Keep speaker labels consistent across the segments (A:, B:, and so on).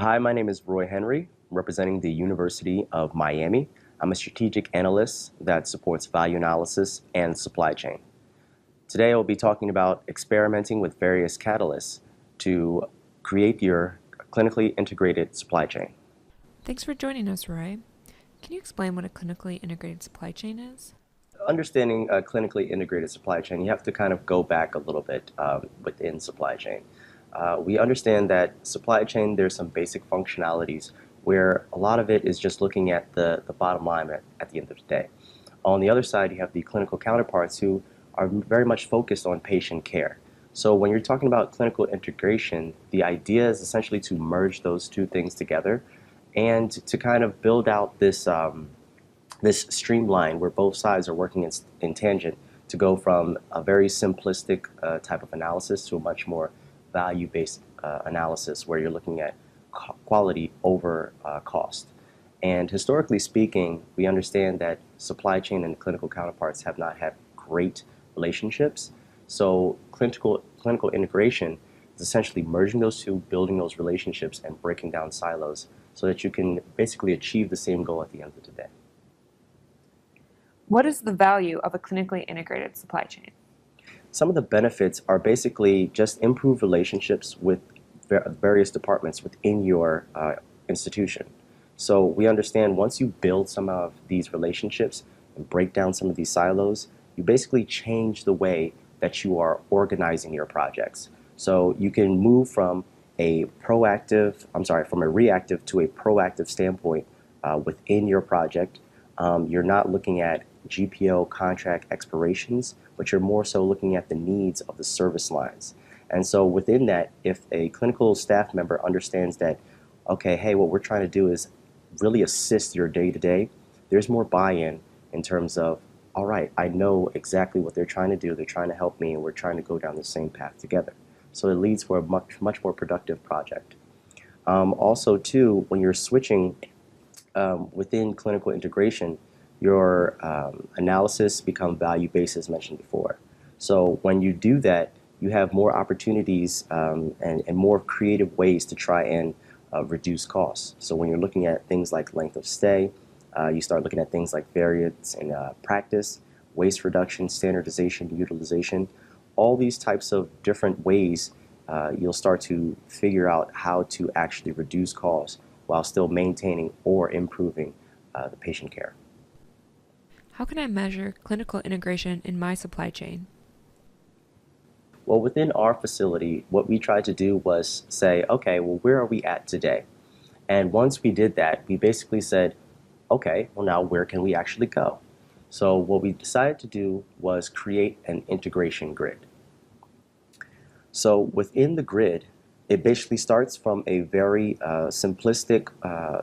A: Hi, my name is Roy Henry, representing the University of Miami. I'm a strategic analyst that supports value analysis and supply chain. Today, I'll be talking about experimenting with various catalysts to create your clinically integrated supply chain.
B: Thanks for joining us, Roy. Can you explain what a clinically integrated supply chain is?
A: Understanding a clinically integrated supply chain, you have to kind of go back a little bit within supply chain. We understand that supply chain, there's some basic functionalities where a lot of it is just looking at the bottom line at the end of the day. On the other side, you have the clinical counterparts who are very much focused on patient care. So when you're talking about clinical integration, the idea is essentially to merge those two things together and to kind of build out this streamline where both sides are working in tangent to go from a very simplistic type of analysis to a much more value-based analysis where you're looking at quality over cost. And historically speaking, we understand that supply chain and clinical counterparts have not had great relationships. So clinical integration is essentially merging those two, building those relationships, and breaking down silos so that you can basically achieve the same goal at the end of the day.
B: What is the value of a clinically integrated supply chain?
A: Some of the benefits are basically just improved relationships with various departments within your institution. So we understand once you build some of these relationships and break down some of these silos, you basically change the way that you are organizing your projects. So you can move from a reactive to a proactive standpoint within your project. You're not looking at GPO contract expirations, but you're more so looking at the needs of the service lines. And so within that, if a clinical staff member understands that, okay, hey, what we're trying to do is really assist your day-to-day, there's more buy-in in terms of, all right, I know exactly what they're trying to do. They're trying to help me, and we're trying to go down the same path together. So it leads for a much more productive project. Also, too, when you're switching within clinical integration, your analysis become value-based as mentioned before. So when you do that, you have more opportunities and more creative ways to try and reduce costs. So when you're looking at things like length of stay, you start looking at things like variance in practice, waste reduction, standardization, utilization, all these types of different ways you'll start to figure out how to actually reduce costs while still maintaining or improving the patient care.
B: How can I measure clinical integration in my supply chain?
A: Well, within our facility, what we tried to do was say, okay, well, where are we at today? And once we did that, we basically said, okay, well, now where can we actually go? So what we decided to do was create an integration grid. So within the grid, it basically starts from a very simplistic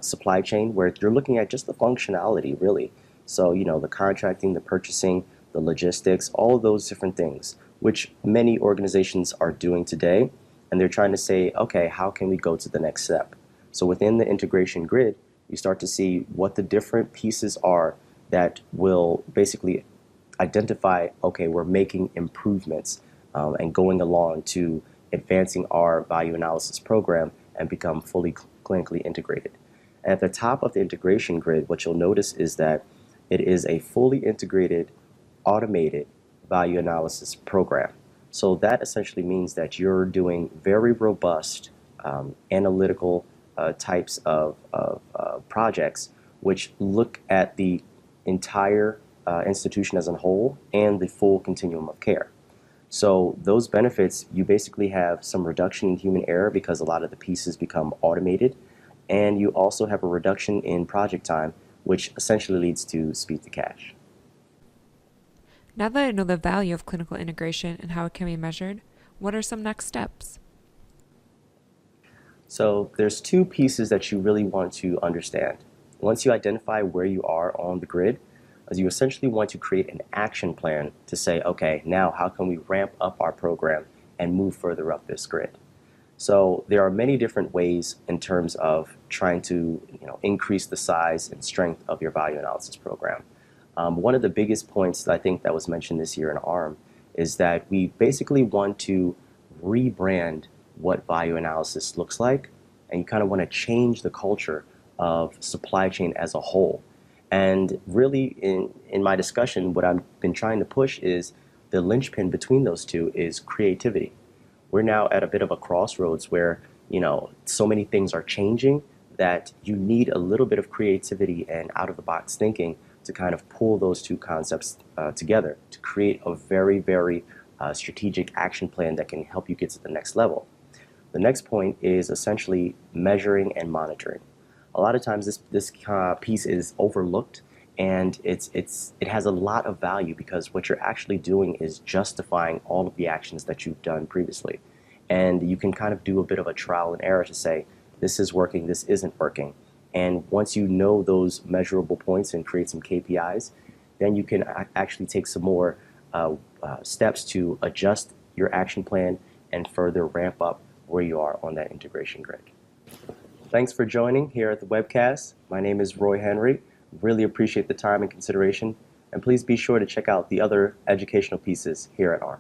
A: supply chain where you're looking at just the functionality, really. So, you know, the contracting, the purchasing, the logistics, all of those different things, which many organizations are doing today. And they're trying to say, okay, how can we go to the next step? So within the integration grid, you start to see what the different pieces are that will basically identify, okay, we're making improvements and going along to advancing our value analysis program and become fully clinically integrated. And at the top of the integration grid, what you'll notice is that it is a fully integrated, automated value analysis program. So that essentially means that you're doing very robust analytical types of projects which look at the entire institution as a whole and the full continuum of care. So those benefits, you basically have some reduction in human error because a lot of the pieces become automated, and you also have a reduction in project time, which essentially leads to speed to cash.
B: Now that I know the value of clinical integration and how it can be measured, what are some next steps?
A: So there's two pieces that you really want to understand. Once you identify where you are on the grid, you essentially want to create an action plan to say, okay, now how can we ramp up our program and move further up this grid? So there are many different ways in terms of trying to increase the size and strength of your value analysis program. One of the biggest points that I think that was mentioned this year in AHRMM is that we basically want to rebrand what value analysis looks like and you kind of want to change the culture of supply chain as a whole. And really, in my discussion, what I've been trying to push is the linchpin between those two is creativity. We're now at a bit of a crossroads where, so many things are changing that you need a little bit of creativity and out of the box thinking to kind of pull those two concepts together to create a very, very strategic action plan that can help you get to the next level. The next point is essentially measuring and monitoring. A lot of times this piece is overlooked, and it has a lot of value because what you're actually doing is justifying all of the actions that you've done previously. And you can kind of do a bit of a trial and error to say, this is working, this isn't working. And once you know those measurable points and create some KPIs, then you can actually take some more steps to adjust your action plan and further ramp up where you are on that integration grid. Thanks for joining here at the webcast. My name is Roy Henry. Really appreciate the time and consideration. And please be sure to check out the other educational pieces here at AHRMM.